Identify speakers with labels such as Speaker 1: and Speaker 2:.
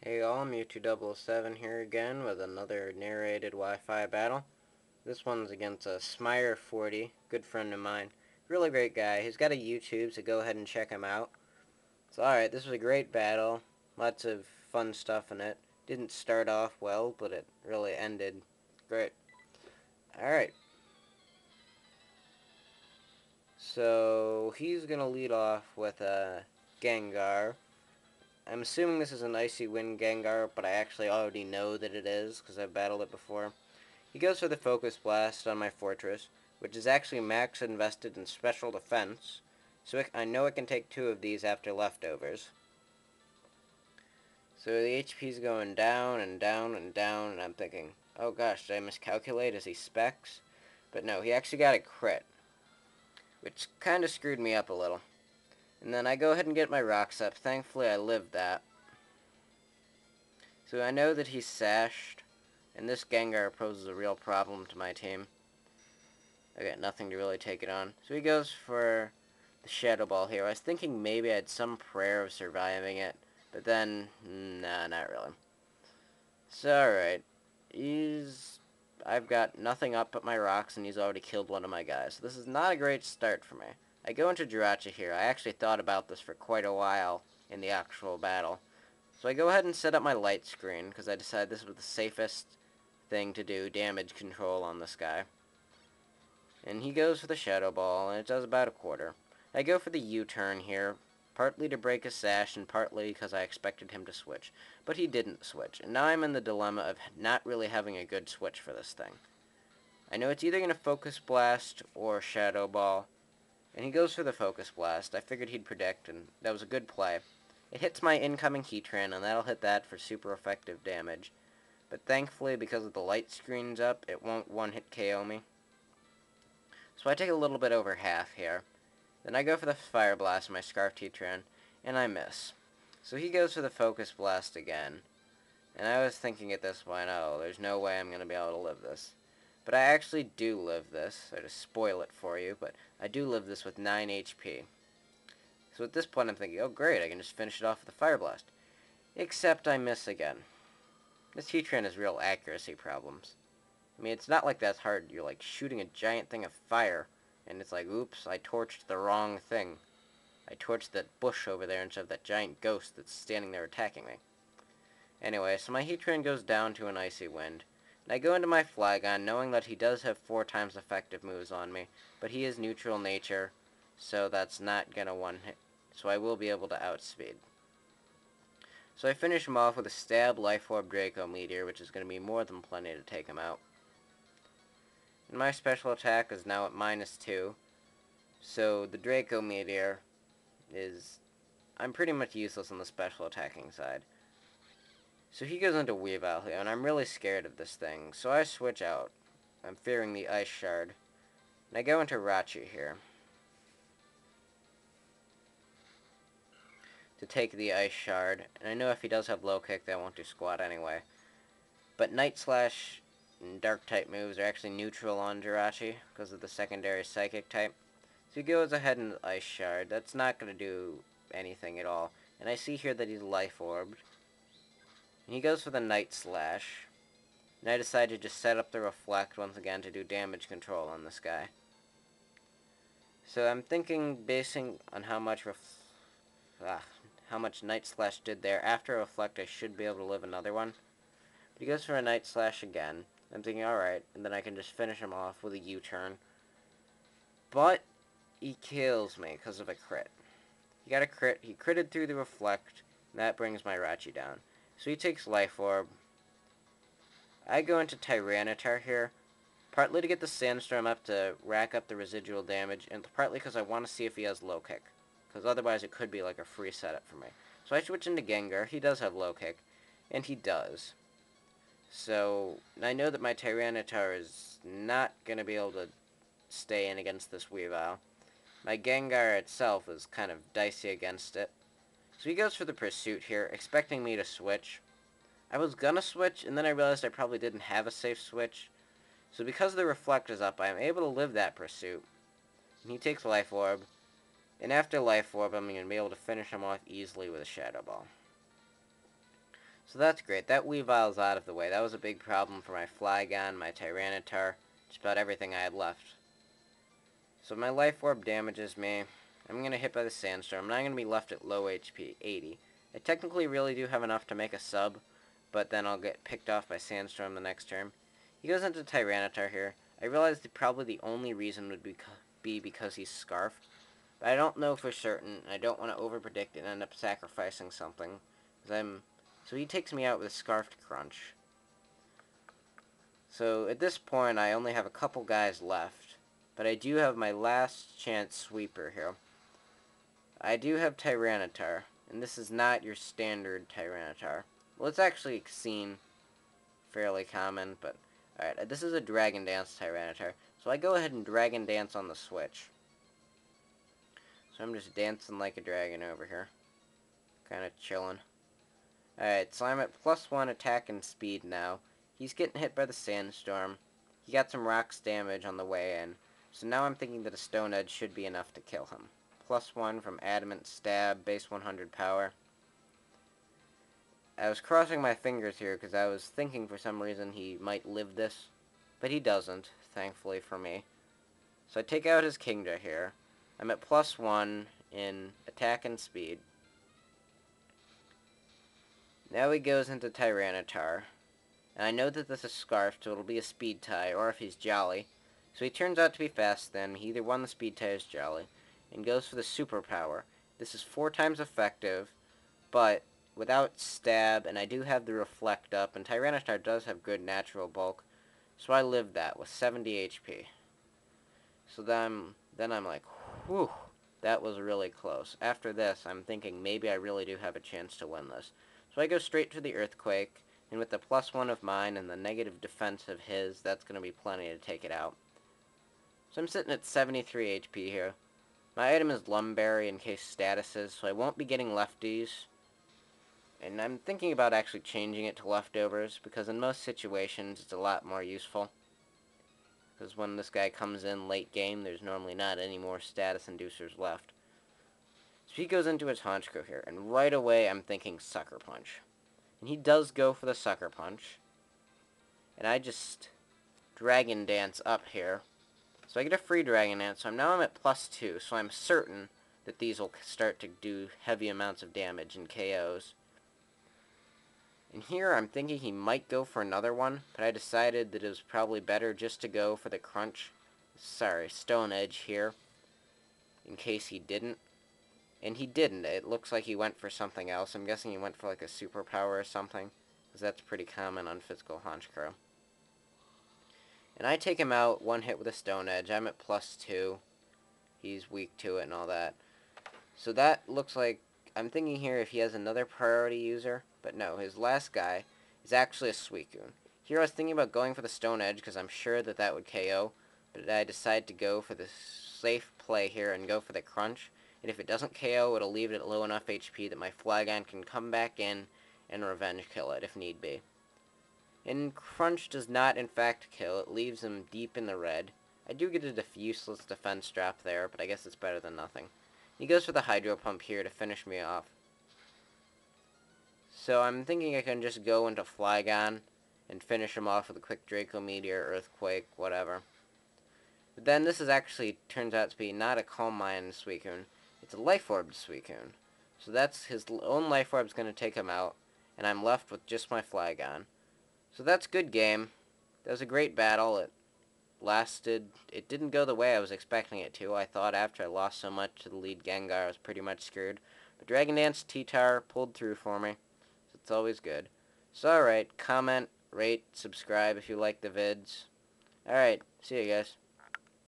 Speaker 1: Hey all, I'm Mewtwo007 here again with another narrated Wi-Fi battle. This one's against a Smire40, good friend of mine. Really great guy. He's got a YouTube, so go ahead and check him out. So alright, this was a great battle. Lots of fun stuff in it. Didn't start off well, but it really ended great. Alright. So he's going to lead off with a Gengar. I'm assuming this is an Icy Wind Gengar, but I actually already know that it is, because I've battled it before. He goes for the Focus Blast on my Fortress, which is actually max invested in Special Defense, so I know it can take 2 of these after leftovers. So the HP's going down and down and down, and I'm thinking, oh gosh, did I miscalculate? Is he Specs? But no, he actually got a crit, which kind of screwed me up a little. And then I go ahead and get my rocks up. Thankfully, I lived that. So I know that he's sashed, and this Gengar poses a real problem to my team. I got nothing to really take it on. So he goes for the Shadow Ball here. I was thinking maybe I had some prayer of surviving it, but then, nah, not really. So, alright. I've got nothing up but my rocks, and he's already killed one of my guys. So this is not a great start for me. I go into Jirachi here. I actually thought about this for quite a while in the actual battle. So I go ahead and set up my light screen, because I decided this was the safest thing to do, damage control on this guy. And he goes for the Shadow Ball, and it does about a quarter. I go for the U-turn here, partly to break his sash, and partly because I expected him to switch. But he didn't switch, and now I'm in the dilemma of not really having a good switch for this thing. I know it's either going to Focus Blast or Shadow Ball, and he goes for the Focus Blast. I figured he'd predict, and that was a good play. It hits my incoming Heatran, and that'll hit that for super effective damage. But thankfully, because of the light screen's up, it won't one-hit KO me. So I take a little bit over half here. Then I go for the Fire Blast on my Scarf Heatran, and I miss. So he goes for the Focus Blast again. And I was thinking at this point, oh, there's no way I'm going to be able to live this. But I actually do live this. I just spoil it for you, but I do live this with 9 HP. So at this point I'm thinking, oh great, I can just finish it off with a Fire Blast. Except I miss again. This Heatran has real accuracy problems. I mean, it's not like that's hard. You're like shooting a giant thing of fire, and it's like, oops, I torched the wrong thing. I torched that bush over there instead of that giant ghost that's standing there attacking me. Anyway, so my Heatran goes down to an Icy Wind, and I go into my Flygon knowing that he does have 4 times effective moves on me, but he is neutral nature, so that's not gonna one-hit, so I will be able to outspeed. So I finish him off with a Stab, Life Orb, Draco Meteor, which is going to be more than plenty to take him out. And my special attack is now at -2, so the Draco Meteor is... I'm pretty much useless on the special attacking side. So he goes into Weavile here, and I'm really scared of this thing, so I switch out. I'm fearing the Ice Shard. And I go into Rachi here to take the Ice Shard, and I know if he does have Low Kick, that won't do squat anyway. But Night Slash and Dark-type moves are actually neutral on Jirachi because of the secondary Psychic type. So he goes ahead and Ice Shard. That's not going to do anything at all. And I see here that he's Life Orbed. And he goes for the Night Slash. And I decide to just set up the Reflect once again to do damage control on this guy. So I'm thinking, basing on how much Night Slash did there, after a Reflect I should be able to live another one. But he goes for a Night Slash again. I'm thinking, alright, and then I can just finish him off with a U-turn. But he kills me because of a crit. He got a crit, he critted through the Reflect, and that brings my Rachi down. So he takes Life Orb. I go into Tyranitar here, partly to get the Sandstorm up to rack up the residual damage, and partly because I want to see if he has Low Kick, because otherwise it could be like a free setup for me. So I switch into Gengar. He does have Low Kick, and he does. So I know that my Tyranitar is not going to be able to stay in against this Weavile. My Gengar itself is kind of dicey against it. So he goes for the Pursuit here, expecting me to switch. I was gonna switch, and then I realized I probably didn't have a safe switch. So because the Reflect is up, I am able to live that Pursuit. And he takes Life Orb. And after Life Orb, I'm going to be able to finish him off easily with a Shadow Ball. So that's great. That Weavile's out of the way. That was a big problem for my Flygon, my Tyranitar, just about everything I had left. So my Life Orb damages me. I'm going to hit by the Sandstorm. I'm not going to be left at low HP, 80. I technically really do have enough to make a sub, but then I'll get picked off by Sandstorm the next turn. He goes into Tyranitar here. I realize that probably the only reason would be because he's Scarfed, but I don't know for certain. I don't want to overpredict and end up sacrificing something. So he takes me out with a Scarfed Crunch. So at this point, I only have a couple guys left, but I do have my last chance sweeper here. I do have Tyranitar, and this is not your standard Tyranitar. Well, it's actually seen fairly common, but alright, this is a Dragon Dance Tyranitar, so I go ahead and Dragon Dance on the switch. So I'm just dancing like a dragon over here. Kinda chilling. Alright, so I'm at +1 attack and speed now. He's getting hit by the Sandstorm. He got some rocks damage on the way in, so now I'm thinking that a Stone Edge should be enough to kill him. +1 from Adamant Stab, base 100 power. I was crossing my fingers here because I was thinking for some reason he might live this, but he doesn't, thankfully for me. So I take out his Kingdra here. I'm at +1 in attack and speed. Now he goes into Tyranitar. And I know that this is Scarfed, so it'll be a speed tie, or if he's Jolly. So he turns out to be fast then. He either won the speed tie or is Jolly. And goes for the superpower. This is 4 times effective, but without stab, and I do have the reflect up, and Tyranitar does have good natural bulk. So I live that with 70 HP. So then I'm like, whew, that was really close. After this, I'm thinking maybe I really do have a chance to win this. So I go straight to the Earthquake. And with the +1 of mine and the negative defense of his, that's going to be plenty to take it out. So I'm sitting at 73 HP here. My item is Lumberry in case statuses, so I won't be getting lefties. And I'm thinking about actually changing it to leftovers, because in most situations it's a lot more useful. Because when this guy comes in late game, there's normally not any more status inducers left. So he goes into his Honchkrow here, and right away I'm thinking Sucker Punch. And he does go for the Sucker Punch. And I just Dragon Dance up here. So I get a free Dragon Dance, so I'm at +2, so I'm certain that these will start to do heavy amounts of damage and KOs. And here I'm thinking he might go for another one, but I decided that it was probably better just to go for the Stone Edge here, in case he didn't. And he didn't. It looks like he went for something else. I'm guessing he went for like a superpower or something, because that's pretty common on physical Honchkrow. And I take him out, one hit with a Stone Edge. I'm at +2. He's weak to it and all that. So that looks like, I'm thinking here if he has another priority user, but no, his last guy is actually a Suicune. Here I was thinking about going for the Stone Edge, because I'm sure that that would KO, but I decided to go for the safe play here and go for the Crunch. And if it doesn't KO, it'll leave it at low enough HP that my Flygon can come back in and revenge kill it if need be. And Crunch does not in fact kill, it leaves him deep in the red. I do get a useless defense drop there, but I guess it's better than nothing. He goes for the Hydro Pump here to finish me off. So I'm thinking I can just go into Flygon and finish him off with a quick Draco Meteor, Earthquake, whatever. But then this is actually turns out to be not a Calm Mind Suicune. It's a Life Orb Suicune. So that's his own Life Orb's going to take him out, and I'm left with just my Flygon. So that's good game. That was a great battle. It didn't go the way I was expecting it to. I thought after I lost so much to the lead Gengar, I was pretty much screwed. But Dragon Dance T-Tar pulled through for me. So it's always good. So alright, comment, rate, subscribe if you like the vids. Alright, see you guys.